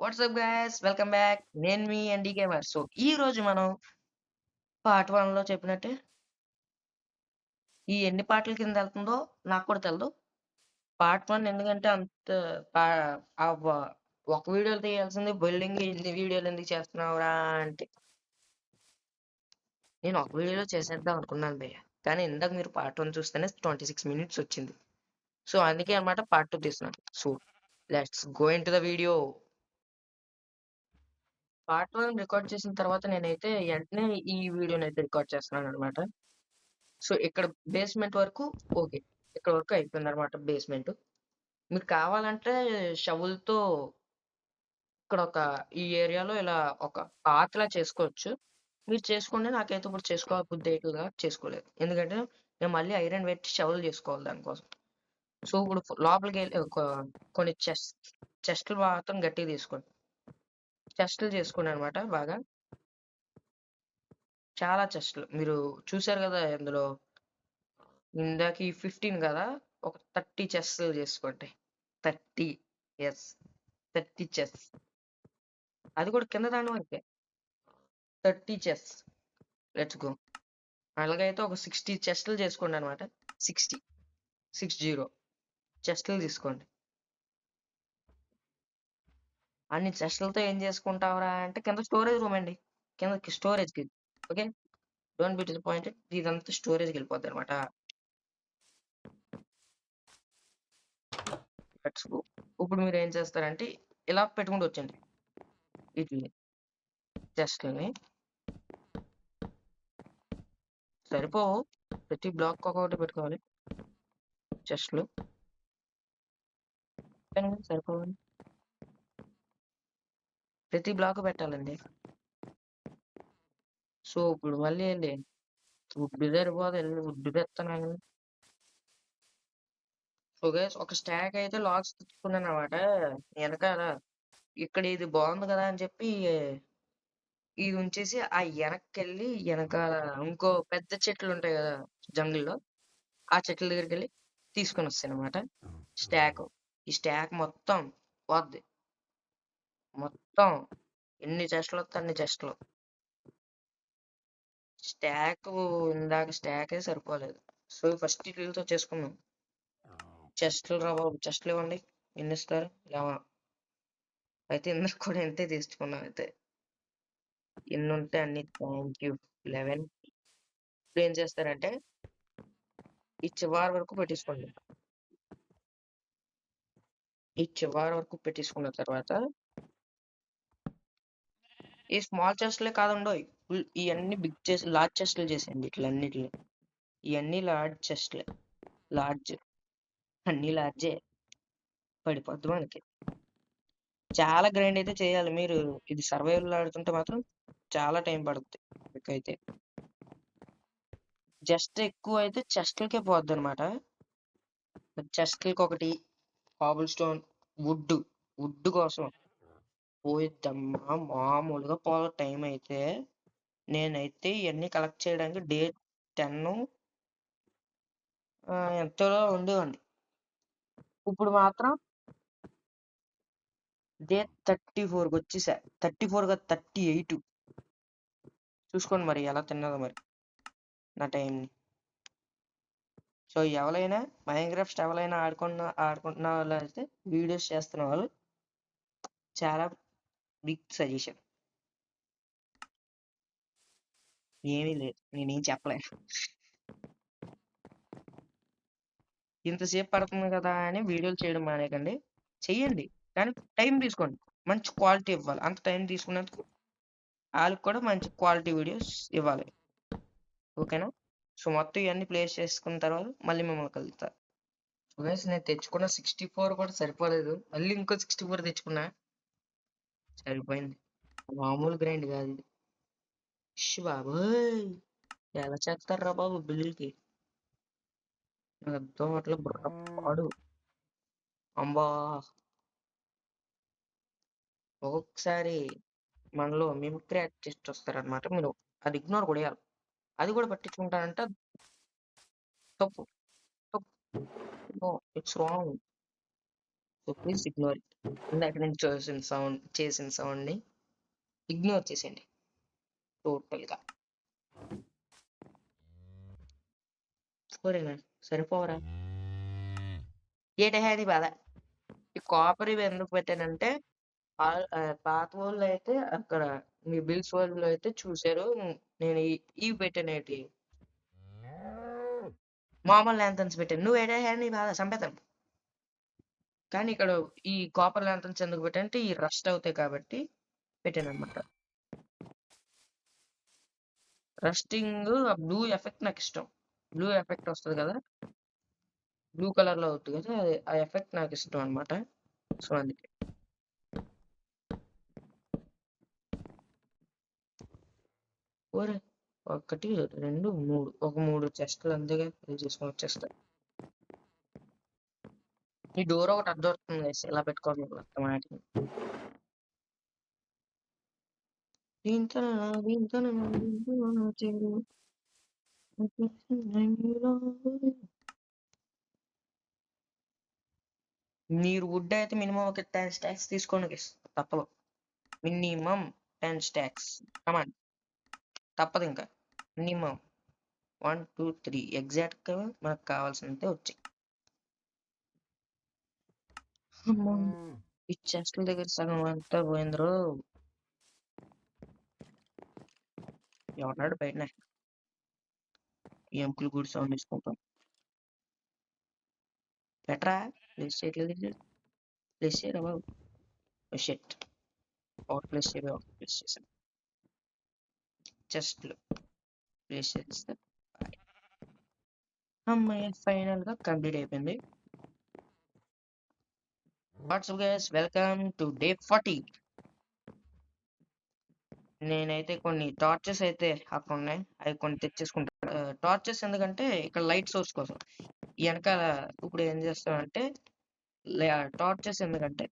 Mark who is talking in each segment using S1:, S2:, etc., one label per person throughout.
S1: WhatsApp guys welcome back. నేను మీ ND gamer. So ఈ రోజు మనం పార్ట్ 1లో చెప్పినట్టే ఈ ఎన్ని పార్ట్‌ల కింద ఎళ్తుందో నాకు కూడా తెలదు. పార్ట్ 1 ఎందుకంటే అంత పా అవ్వ ఒక వీడియోలో తీయాల్సింది బిల్డింగ్ ఇన్ని వీడియోలు ఎందుకు చేస్తున్నావురా అంటే నేను ఒక వీడియోలో చేసేద్దాం అనుకున్నాను భయ్య. కానీ ఇందాక మీరు పార్ట్ 1 చూస్తేనే 26 మినిట్స్ వచ్చింది. సో అందుకే అన్నమాట పార్ట్ 2 తీస్తున్నాను. So let's go into the video. Part 1 record చేసిన తర్వాత నేనైతే వెంటనే ఈ వీడియోనైతే రికార్డ్ చేస్తున్నానన్నమాట. సో ఇక్కడ బేస్‌మెంట్ వరకు ఓకే. ఇక్కడ వరకు అయిపోయిందనమాట బేస్‌మెంటు. మీకు కావాలంటే షవెల్‌తో ఇక్కడ ఈ ఏరియాలో ఇలా ఒక పాత్‌లా చేసుకోవచ్చు. మీరు చేసుకోండి. నాకైతే ఇప్పుడు చేసుకోబుద్దెయట్లేదుగా చేసుకోలేదు. ఎందుకంటే నేను మళ్ళీ ఐరన్ పెట్టి షవెల్ చేసుకోవాలి దానికోసం. సో ఇప్పుడు లోపలికెళ్ళి కొన్ని చెస్టులు మాత్రం గట్టిగా తీసుకోండి. చెస్టులు చేసుకోండనమాట బాగా. చాలా చెస్టులు. మీరు చూసారు గదా! ఇందులో ఇందాక ఈ 15 కదా! ఒక 30 చెస్‌లు చేసుకోండి. 30 యెస్. 30 చెస్. అది కూడా కింద దాని వరకే. 30 చెస్. Let's go. అలాగైతే ఒక 60 చెస్‌లు చేసుకోండనమాట. 60, 60 చెస్‌లు తీసుకోండి. అన్ని చెస్‌లతో ఏం చేసుకుంటావురా అంటే కింద స్టోరేజ్ రూమ్ అండి. కిందకి స్టోరేజ్‌కి. ఓకే. Don't be disappointed. ఇదంతా స్టోరేజ్‌కెళ్ళిపోద్దనమాట. Let's go. ఇప్పుడు మీరేం చేస్తారంటే ఇలా పెట్టుకుంటూ వచ్చేయండి. వీటిల్ని చెస్‌లని. సరిపోవు. ప్రతి బ్లాక్‌కి ఒక్కొక్కటి పెట్టుకోవాలి. చెస్ట్‌లు. కానీ సరిపోవండి. ప్రతి బ్లాక్ పెట్టాలండి. సో ఇప్పుడు మళ్ళీ ఎళ్లి వుడ్ సరిపోదు ఎళ్లి వుడ్ తెత్తన్నాను. సో గైస్ ఒక స్టాక్ అయితే లాగ్స్ తెచ్చుకున్నానన్నమాట. ఎనకాల ఇక్కడ ఇది బాగుంది కదా అని చెప్పి ఇది ఉంచేసి ఆ ఎనక్కెళ్ళి ఎనకాల ఇంకో పెద్ద చెట్లు ఉంటాయి కదా జంగిల్‌లో. ఆ చెట్ల దగ్గరికెళ్ళి తీసుకొనొస్తానన్నమాట. స్టాకు. ఈ స్టాక్ మొత్తం పోద్ది. మొత్తం ఎన్ని చెస్ట్‌లొత్తే అన్ని చెస్ట్‌లు. స్టాకు ఇందాక స్టాకే సరిపోలేదు. సో ఫస్ట్ ఈటిలతో చేసుకుందాం. చెస్ట్‌లు రా బాబు చెస్ట్‌లు ఇవ్వండి. ఎన్నిస్తారు? 11. అయితే ఇందాక కూడా ఇంతే తీసుకున్నాం అయితే. ఎన్నుంటే అన్ని థాంక్ యూ. 11. ఇప్పుడేం చేస్తారంటే ఈ చివరి వరకు పెట్టేసుకోండి. ఈ చివరి వరకు పెట్టేసుకున్న తర్వాత ఈ స్మాల్ చెస్ట్‌లే కాదండోయ్! ఇయన్నీ బిగ్ చెస్ లార్జ్ చెస్ట్‌లు చేసేయండి ఈటిలన్నిటిని. ఇయన్నీ లార్జ్ చెస్ట్‌లే. లార్జ్. అన్నీ లార్జే. పడిపోద్ది మనకి. చాలా గ్రైండ్ అయితే చేయాలి. మీరు ఇది సర్వైవల్ ఆడుతుంటే మాత్రం చాలా టైం పడుద్ది మీకైతే. జస్ట్ ఎక్కువైతే చెస్ట్‌లకే పోద్దనమాట. చెస్ట్‌లకొకటి కాబుల్ స్టోన్, వుడ్ కోసం పోయిద్దమ్మా మామూలుగా పోదు టైం అయితే. నేనైతే ఇయన్నీ కలెక్ట్ చేయడానికి డే 10 ఎంతలో ఉండేవాడిని. ఇప్పుడు మాత్రం డే 34కొచ్చేసా. 34 కాదు 38. చూసుకోండి మరి ఎలా తిన్నదో మరి నా టైంని. సో ఎవరైనా మైన్‌క్రాఫ్ట్ ఎవరైనా ఆడుకుంటున్న వాళ్ళైతే వీడియోస్ చేస్తున్న వాళ్ళు చాలా బిగ్ సజెషన్. ఏమీ లేదు. నేనేం చెప్పలేను. ఇంతసేపు పడుతుంది కదా అని వీడియోలు చేయడం మానేయకండి. చెయ్యండి. కానీ టైం తీసుకోండి. మంచి క్వాలిటీ ఇవ్వాలి. అంత టైం తీసుకున్నందుకు ఆళ్ళకి కూడా మంచి క్వాలిటీ వీడియోస్ ఇవ్వాలి. ఓకేనా? సో మొత్తం ఇయన్నీ ప్లేస్ చేసుకున్న తర్వాత మళ్ళీ మిమ్మల్ని కలుస్తా. సో గైస్ నేను తెచ్చుకున్న 64 కూడా సరిపోలేదు. మళ్ళీ ఇంకో 64 తెచ్చుకున్నా. సరిపోయింది. మామూలు గ్రైండ్ కాదు ఇది. బాబోయ్! ఎలా చేస్తార్రా బాబు బిల్లులకి. నాకు అర్థం అవ్వట్లే బుర్ర పాడు. అంబా! ఒక్కొక్కసారి మనలో మిమిక్రీ ఆర్టిస్ట్ వస్తారనమాట. మీరు అది ఇగ్నోర్ కొట్టేయాలి. అది కూడా పట్టించుకుంటానంటే అది తప్పు. తప్పు. No it's wrong. So please ignore it. ఇందాక నేను చేసిన సౌండ్ని ఇగ్నోర్ చేసేయండి టోటల్గా. సరేనా? సరిపోవరా? ఏటహేది బాధ. ఈ కాపర్ ఇవి ఎందుకు పెట్టానంటే పాత వాళ్ళు అయితే అక్కడ మీ బిల్స్ వాళ్ళు అయితే చూసారు. నేను ఇవి పెట్టానేటి మామూలు ల్యాంథన్స్ పెట్టాను. నువ్వు ఏటహేది నీ బాధ చంపేతాను. కానీ ఇక్కడ ఈ కాపర్ ల్యాంథన్స్ ఎందుకు పెట్టానంటే ఈ రస్ట్ అవుతాయి కాబట్టి పెట్టాను అనమాట. రస్టింగ్ బ్లూ ఎఫెక్ట్ నాకు ఇష్టం. బ్లూ ఎఫెక్ట్ వస్తుంది కదా, బ్లూ కలర్ లో అవుతుంది కదా, ఆ ఎఫెక్ట్ నాకు ఇష్టం అనమాట. సో అందుకే ఓరే 1, 2, 3 ఒక 3 చెస్ట్లు అంతేగా ఇది చేసుకొని వచ్చేస్తా. ఈ డోర్ ఒకటి అడ్డొస్తుంది గైస్, ఇలా పెట్టుకోవాలి మాటిని. దీంతో దీంతో మీరు వుడ్ అయితే మినిమం ఒక 10 స్టాక్స్ తీసుకోండి గైస్, తప్పదు. మినిమం 10 స్టాక్స్ కమాన్, తప్పదు ఇంకా. మినిమం 1, 2, 3 ఎగ్జాక్ట్ గా మనకు కావాల్సినంతే వచ్చాయి. ఈ చెస్ట్ల దగ్గర సగం అంతా పోయిందిరో. ఎవరినాడు బయటనే ఎంకులు గుడి సౌండ్ తీసుకుంటాం. పెట్టరా, ప్లేస్ చేయట్లేదు. ప్లేస్ చేయరా బాబు. షెట్, అవుట్ ప్లేస్ చేయడం, అవుట్ ప్లేస్ చేశాను. చెస్ట్లు ప్లేస్ చేస్తే అమ్మాయి ఫైనల్ గా కంప్లీట్ అయిపోయింది. WhatsApp guys, welcome to day 40. నేనైతే కొన్ని టార్చెస్ అయితే అక్కడ ఉన్నాయి, అవి కొన్ని తెచ్చేసుకుంటా. టార్చెస్ ఎందుకంటే ఇక్కడ లైట్ సోర్స్ కోసం. వెనకాల ఇప్పుడు ఏం చేస్తామంటే టార్చెస్ ఎందుకంటే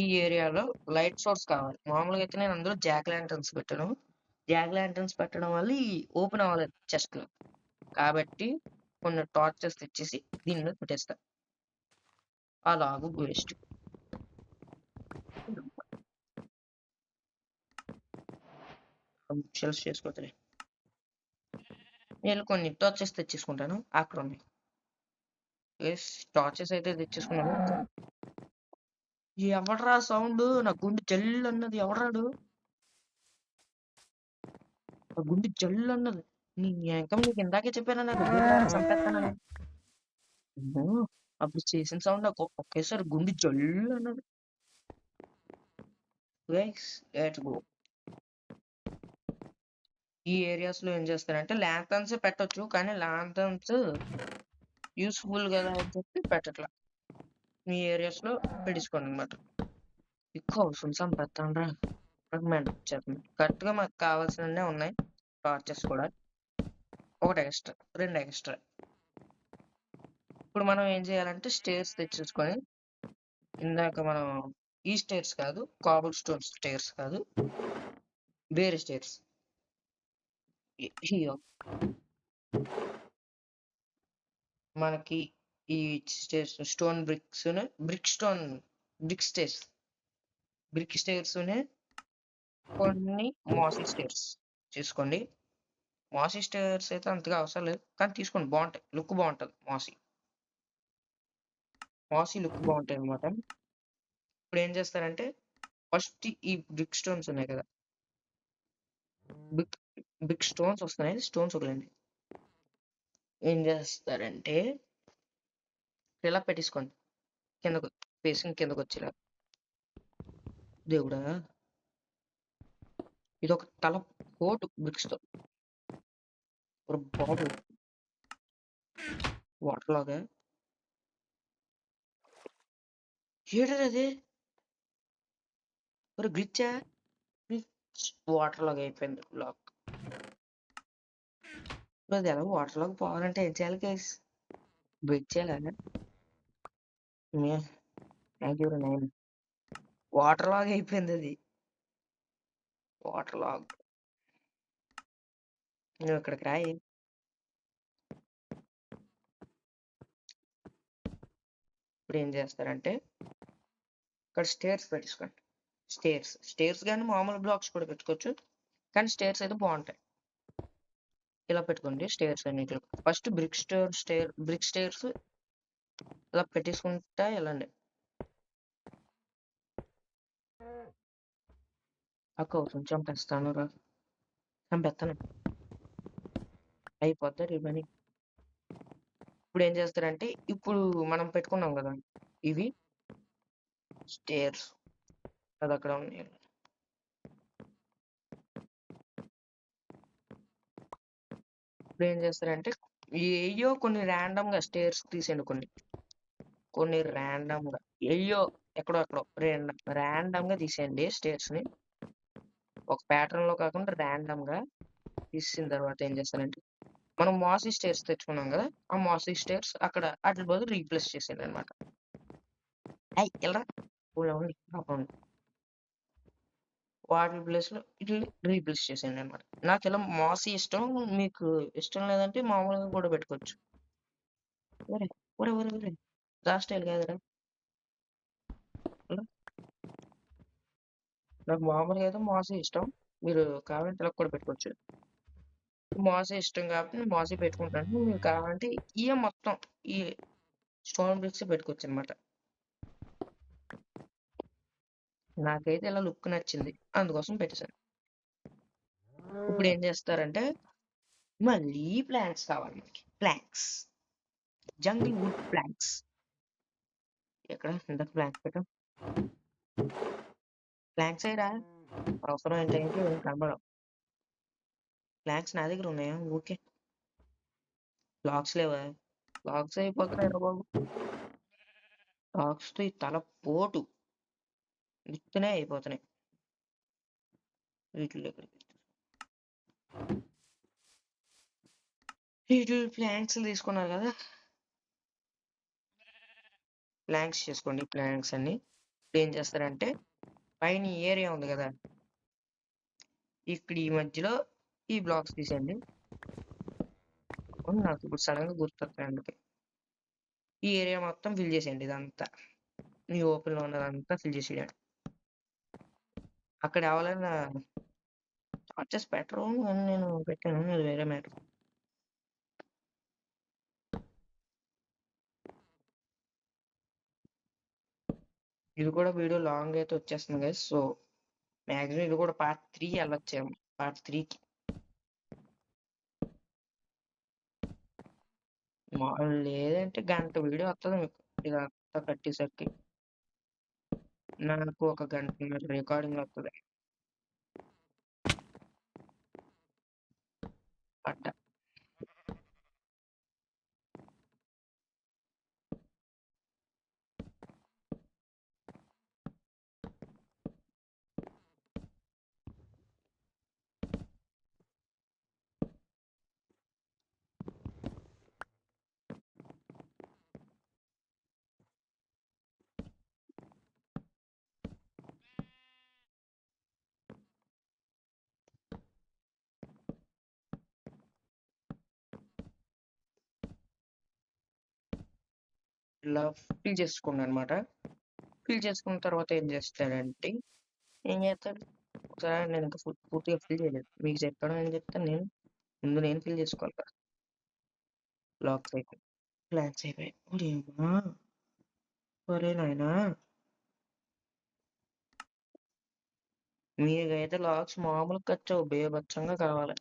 S1: ఈ ఏరియాలో లైట్ సోర్స్ కావాలి. మామూలుగా అయితే నేను అందులో జాక్ ల్యాంటర్న్స్ పెట్టాను. జాక్ ల్యాంటర్న్స్ పెట్టడం వల్ల ఈ ఓపెన్ అవ్వలేదు చెస్ట్ లో, కాబట్టి కొన్ని టార్చెస్ తెచ్చేసి దీని మీద పెట్టేస్తా. అలాగూ వేస్ట్. షెల్స్ చేసుకోవట్లే. నేను కొన్ని టార్చెస్ తెచ్చేసుకుంటాను, అక్కడ ఉన్నాయి. టార్చెస్ అయితే తెచ్చేసుకున్నాను. ఎవడరా సౌండ్? నా గుండె జల్లు అన్నది, ఎవడరాడు? నా గుండె జల్లు అన్నది. నీ ఇంకా నీకు ఇందాకే చెప్పాను నా దగ్గర చంపేస్తానని. అప్పుడు చేసిన సౌండ్ నాకు ఒకేసారి గుండె జల్లు అన్నది. Let's go. ఈ ఏరియాస్ లో ఏం చేస్తారంటే ల్యాంథన్స్ పెట్టొచ్చు, కానీ ల్యాంథన్స్ యూస్ఫుల్ కదా అని చెప్పి పెట్టట్లా. మీ ఏరియాస్ లో పెట్టించుకోండి అనమాట. ఎక్కువ సున్సం పెట్టండ్రా. కరెక్ట్ గా మాకు కావాల్సినవే ఉన్నాయి. టార్చెస్ కూడా ఒకటి ఎక్స్ట్రా, 2 ఎక్స్ట్రా. ఇప్పుడు మనం ఏం చేయాలంటే స్టేర్స్ తెచ్చేసుకొని, ఇందాక మనం ఈ స్టేర్స్ కాదు, కాబుల్ స్టోన్ స్టేర్స్ కాదు, వేరే స్టేర్స్. మనకి ఈ stairs stone bricks, brick stairs కొన్ని మాసీ స్టేర్స్ తీసుకోండి. మాసీ స్టేర్స్ అయితే అంతగా అవసరం లేదు, కానీ తీసుకోండి, బాగుంటాయి. లుక్ బాగుంటుంది మాసీ లుక్ బాగుంటాయి అనమాట. ఇప్పుడు ఏం చేస్తారంటే ఫస్ట్ ఈ బ్రిక్ స్టోన్స్ ఉన్నాయి కదా, బిగ్ స్టోన్స్ వస్తున్నాయి, స్టోన్స్ వదిలేండి. ఏం చేస్తారంటే ఇలా పెట్టేసుకోండి, కిందకు ఫేసింగ్ కిందకు వచ్చేలా. దేవుడా, ఇది ఒక తల కోటు బ్రిక్స్ తో. బాబు వాటర్ లాగా ఏడది ఒక గ్లిచ్చా, వాటర్ లాగా అయిపోయింది బ్లాక్. అది ఎలా వాటర్ లాగా పోవాలంటే ఏం చేయాలి గైస్? బ్రేక్ చేయాలి. వాటర్ లాగా అయిపోయింది అది, వాటర్ లాగ్. నువ్వు ఇక్కడికి రాయి. ఇప్పుడు ఏం చేస్తారంటే ఇక్కడ స్టేర్స్ పెట్టేసుకోండి. స్టేర్స్ కానీ మామూలు బ్లాక్స్ కూడా పెట్టుకోవచ్చు, కానీ స్టేర్స్ అయితే బాగుంటాయి. ఇలా పెట్టుకోండి స్టేర్స్ అన్నిట్లో. ఫస్ట్ బ్రిక్ స్టేర్స్ ఇలా పెట్టేసుకుంటా వెళ్ళండి. అక్క అవుతుంది, చంపేస్తాను రా, చంపేస్తాను, అయిపోద్ది రిబని. ఇప్పుడు ఏం చేస్తారంటే, ఇప్పుడు మనం పెట్టుకున్నాం కదా ఇవి స్టేర్స్, అది అక్కడ ఉన్నాయి. ఇప్పుడు ఏం చేస్తారంటే ఏయో కొన్ని ర్యాండమ్ గా స్టేర్స్ తీసేయండి, కొన్ని ర్యాండమ్ గా ఏయో ఎక్కడో ర్యాండమ్ గా తీసేయండి స్టేర్స్ ని. ఒక ప్యాటర్న్ లో కాకుండా ర్యాండమ్ గా తీసిన తర్వాత ఏం చేస్తారంటే, మనం మాసీ స్టేర్స్ తెచ్చుకున్నాం కదా, ఆ మాసీ స్టేర్స్ అక్కడ వాటి బదులు రీప్లేస్ చేసేయండి అనమాట. ఎలా వాటి ప్లేస్ లో ఇట్లా రీప్లేస్ చేసేయండి అనమాట. నాకు ఇలా మాసీ ఇష్టం, మీకు ఇష్టం లేదంటే మామూలుగా కూడా పెట్టుకోవచ్చు. ఒరే ఒరే ఒరే ఒరే దా స్టైల్ కాదురా, ఇలా. నాకు మామూలుగా అయితే మాసీ ఇష్టం, మీరు కావాలంటే ఇలా కూడా పెట్టుకోవచ్చు. మాసీ ఇష్టం కాబట్టి నేను మాసీ పెట్టుకుంటాను, మీరు కావాలంటే ఇయే మొత్తం ఈ స్టోన్ బ్రిక్స్ పెట్టుకోవచ్చు అనమాట. నాకైతే ఇలా లుక్ నచ్చింది, అందుకోసం పెట్టేశాను. ఇప్పుడు ఏం చేస్తారంటే, మళ్ళీ ప్లాంక్స్ కావాలి మనకి. Jungle wood planks. ఎక్కడ ఇంతకు ప్లాంక్స్ పెట్టాం, ప్లాంక్స్ అయ్యరా అవసరం ఏంటంటే ఏం కనబడవు. ప్లాంక్స్ నా దగ్గర ఉన్నాయా? ఓకే, బ్లాక్స్ లేవా? బ్లాక్స్ అయిపోతున్నాయి రా బాబు, బ్లాక్స్ తో ఈ తల పోటు నిత్తునే అయిపోతున్నాయి వీటిలో. వీటి ప్లాంక్స్ తీసుకున్నారు కదా, ప్లాంక్స్ చేసుకోండి. ప్లాంక్స్ అన్ని ఏం చేస్తారంటే, పైన ఏరియా ఉంది కదా, ఇక్కడ ఈ మధ్యలో ఈ బ్లాక్స్ తీసేయండి. నాకు ఇప్పుడు సడన్ గా గుర్తొస్తాయి అందుకే. ఈ ఏరియా మొత్తం ఫిల్ చేసేయండి, ఇదంతా ఈ ఓపెన్ లో ఉన్నదంతా ఫిల్ చేసేయండి. అక్కడ ఎవరైనా టార్చెస్ పెట్టరు అని నేను పెట్టాను, అది వేరే మ్యాటర్. ఇది కూడా వీడియో లాంగ్ అయితే వచ్చేస్తుంది గైస్, సో మ్యాక్సిమం ఇది కూడా పార్ట్ 3 వెళ్ళొచ్చేమో, పార్ట్ 3కి. లేదంటే గంట వీడియో వస్తుంది మీకు ఇదంతా కట్టేసరికి. నాకు ఒక గంట రికార్డింగ్ వస్తుంది పట్ట. ఇలా ఫిల్ చేసుకోండి అనమాట. ఫిల్ చేసుకున్న తర్వాత ఏం చేస్తాడంటే, ఏం చేస్తాడు ఒకసారి, నేను ఇంకా పూర్తిగా ఫిల్ చేయలేదు, మీకు చెప్పాను అని చెప్తాను. ముందు నేను ఫిల్ చేసుకోవాలి కదా. బ్లాక్స్ అయిపోయి ప్లాన్స్ అయిపోయాయి. ఒరేమ్మా, ఒరే నాయనా, మీకైతే లాక్స్ మామూలు ఖర్చు బేబచ్చంగా కావాలి.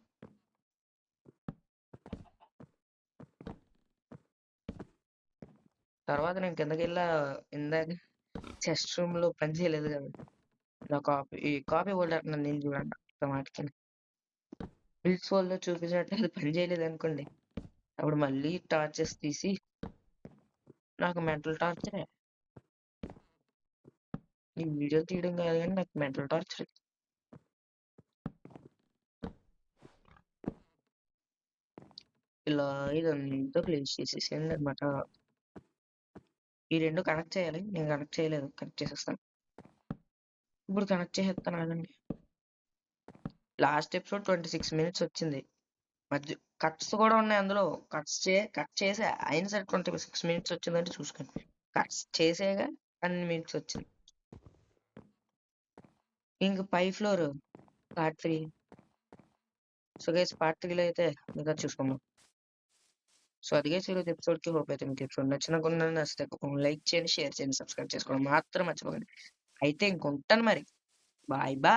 S1: తర్వాత నేను కిందకి వెళ్ళా, ఇందాక చెస్ట్ రూమ్ లో పని చేయలేదు కదా, నా కాపీ హోల్డర్ నేను చూడండి ఒక మాటకి. బిల్స్ హోల్డర్ చూపించినట్టు అది పని చేయలేదు అనుకోండి, అప్పుడు మళ్ళీ టార్చెస్ తీసి నాకు మెంటల్ టార్చరే. ఈ వీడియో తీయడం కాదు కానీ నాకు మెంటల్ టార్చర్. ఇలా ఇదంతా ప్లేస్ చేసేసేయండి అనమాట. ఈ రెండు కనెక్ట్ చేయాలి, నేను కనెక్ట్ చేయలేదు, కనెక్ట్ చేసేస్తాను. ఇప్పుడు కనెక్ట్ చేసేస్తాను ఆగండి. లాస్ట్ ఎపిసోడ్ 26 minutes వచ్చింది, మధ్య కట్స్ కూడా ఉన్నాయి అందులో. కట్ చేసే అయినా సరే 26 minutes వచ్చిందంటే చూసుకోండి. కట్స్ చేసేగా అన్ని మినిట్స్ వచ్చింది. ఇంక పై floor part 3. So guys part 3లో అయితే ఇంకా చూసుకుందాం. సో అది గైస్ ఈరోజు ఎపిసోడ్కి. హోప్ అయితే మీకు ఎపిసోడ్ నచ్చితే లైక్ చేయండి, షేర్ చేయండి, సబ్స్క్రైబ్ చేసుకోవడం మాత్రం మర్చిపోకండి. అయితే ఇంకొంటాను మరి. Bye bye.